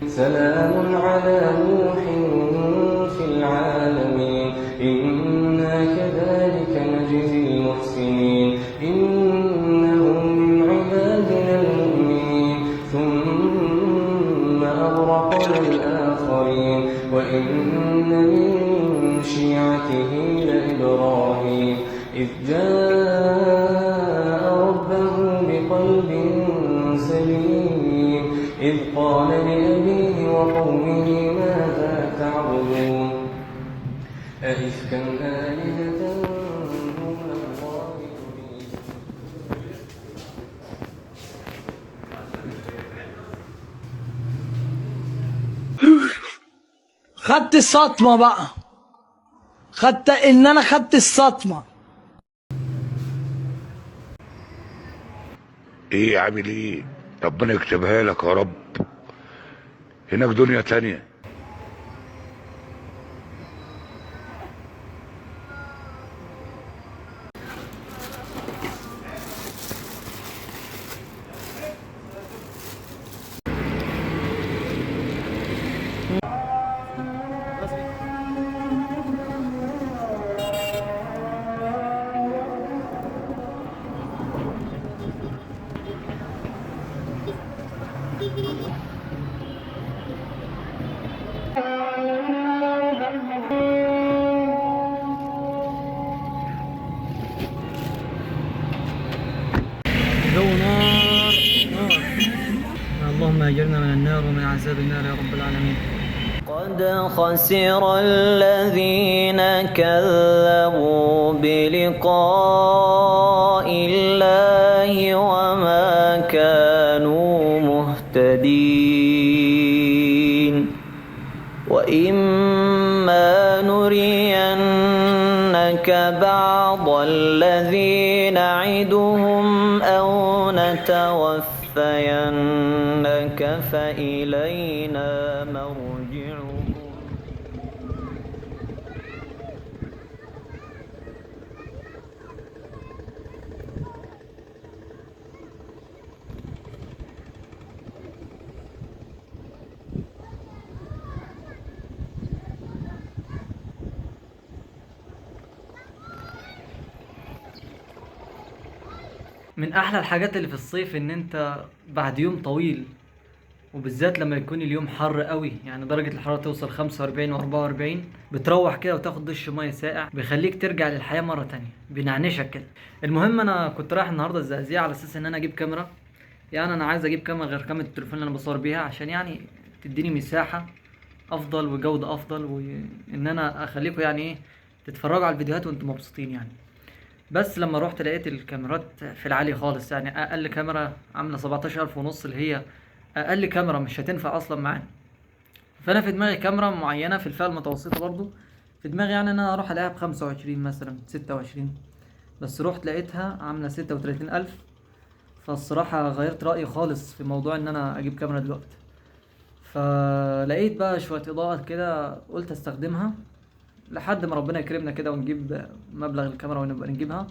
سلام على نوح في العالمين إنا كذلك نجزي المحسنين إنه من عبادنا المؤمنين ثم أغرقنا الآخرين وإن من شيعته لإبراهيم إذ جاء ربه بقلب سليم إذ قال لأبيه وقومه ماذا تعبدون أئفكا آلهة دون الله تريد. خدت الصدمة بقى. انا خدت الصدمة. ايه عامل ايه؟ ربنا يكتبها لك يا رب. هناك دنيا تانية. جو نار نار. اللهم اجرنا من النار ومن عذاب النار يا رب العالمين. قد خسر الذين كذبوا بلقاء الله وما كانوا مهتدين وإما نرينك بعض الذي نعدهم أو نتوفينك فإلينا مرجعهم. من احلى الحاجات اللي في الصيف ان انت بعد يوم طويل، وبالذات لما يكون اليوم حر قوي، يعني درجة الحرارة توصل 45 و44، بتروح كده وتاخد دش ميه ساقع بيخليك ترجع للحياة مرة تانية، بينعنشك كده. المهم انا كنت رايح النهاردة الزقازيق على اساس ان انا اجيب كاميرا. يعني انا عايز اجيب كاميرا غير كاميرا التليفون اللي انا بصور بيها، عشان يعني تديني مساحة افضل وجودة افضل، وان انا اخليكم يعني ايه تتفرجوا على الفيديوهات وانتم مبسوطين يعني. بس لما روحت لقيت الكاميرات في العالي خالص، يعني اقل كاميرا عامله 17,000 ونص، اللي هي اقل كاميرا مش هتنفع اصلا معانا. فانا في دماغي كاميرا معينه في الفئه المتوسطه برضو، في دماغي يعني ان انا اروح الاقيها ب25 مثلا 26، بس روحت لقيتها عامله 36,000. فالصراحه غيرت رايي خالص في موضوع ان انا اجيب كاميرا دلوقتي. فلقيت بقى شويه اضاءات كده قلت استخدمها لحد ما ربنا يكرمنا كده ونجيب مبلغ الكاميرا ونبقى نجيبها.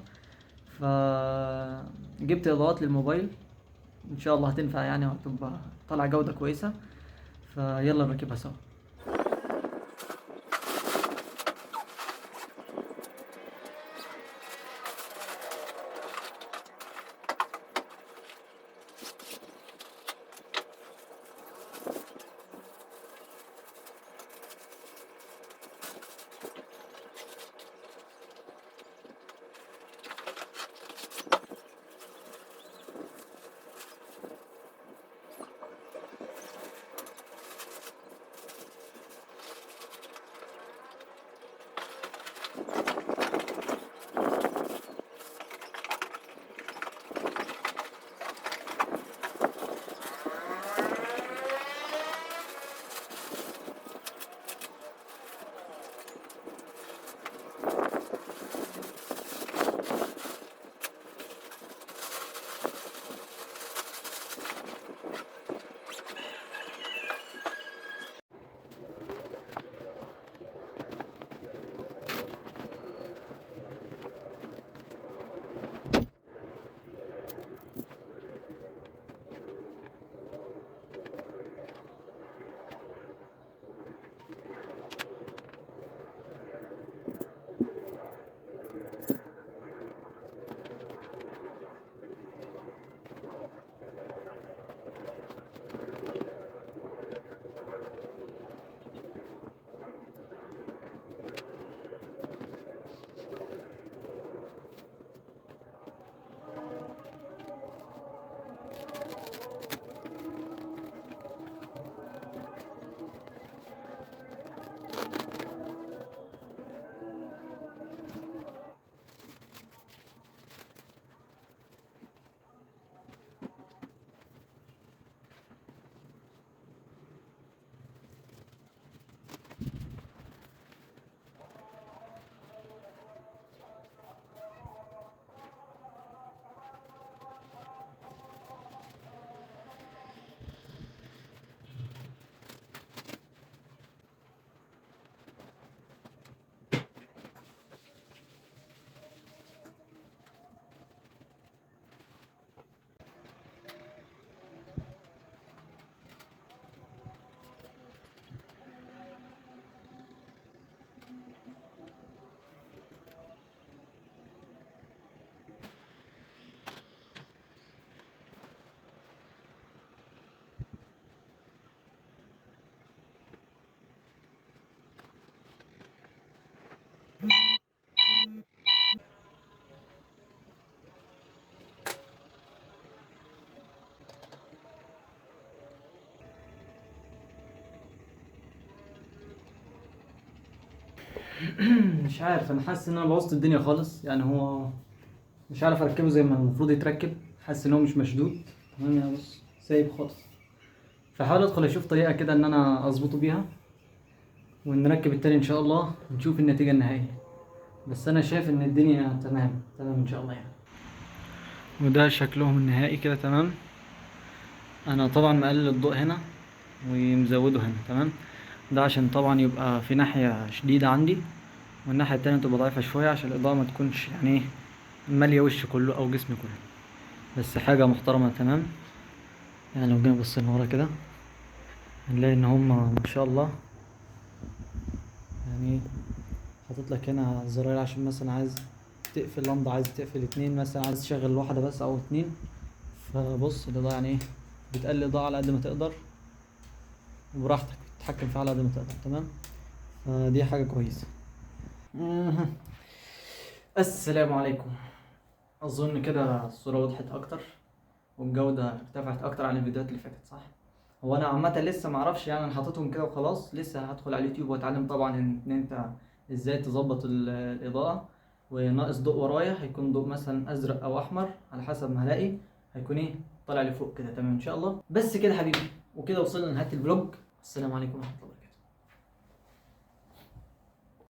فجبت اضاءات للموبايل ان شاء الله هتنفع يعني، وهتبقى طالعه جوده كويسه. فيلا نركبها سوا. مش عارف، انا حاسس ان انا بوظت الدنيا خالص. يعني هو مش عارف اركبه زي ما المفروض يتركب، حاسس ان هو مش مشدود. تمام يا بص سايب خالص. فحاول ادخل اشوف طريقه كده ان انا اظبطه بيها، ونركب التاني ان شاء الله ونشوف النتيجه النهائيه. بس انا شايف ان الدنيا تمام ان شاء الله يعني. وده شكلهم النهائي كده تمام. انا طبعا مقلل الضوء هنا ومزوده هنا تمام. ده عشان طبعا يبقى في ناحيه شديده عندي، والناحيه التانية تبقى ضعيفه شويه عشان الاضاءه ما تكونش يعني ايه ماليه وشي كله او جسمي كله. بس حاجه محترمه تمام. يعني لو جينا بصينا ورا كده هنلاقي ان هما ما شاء الله يعني حاطط لك هنا زراير عشان مثلا عايز تقفل لمبة، عايز تقفل اتنين مثلا، عايز تشغل واحدة بس او اتنين. فبص الإضاءة يعني ايه بتقلل الإضاءة على قد ما تقدر، وبراحتك تتحكم فيها على قد ما تقدر تمام. فدي حاجة كويسة. السلام عليكم. أظن كده الصورة وضحت أكتر والجودة ارتفعت أكتر عن الفيديوهات اللي فاتت صح؟ هو أنا عامة لسه معرفش، يعني أنا حاططهم كده وخلاص. لسه هدخل على اليوتيوب وأتعلم طبعا إن أنت إزاي تظبط الإضاءة. وناقص ضوء ورايا هيكون ضوء مثلا أزرق أو أحمر على حسب ما هلاقي، هيكون إيه طالع لفوق كده تمام إن شاء الله. بس كده حبيبي، وكده وصلنا لنهاية الفلوج. السلام عليكم ورحمة الله.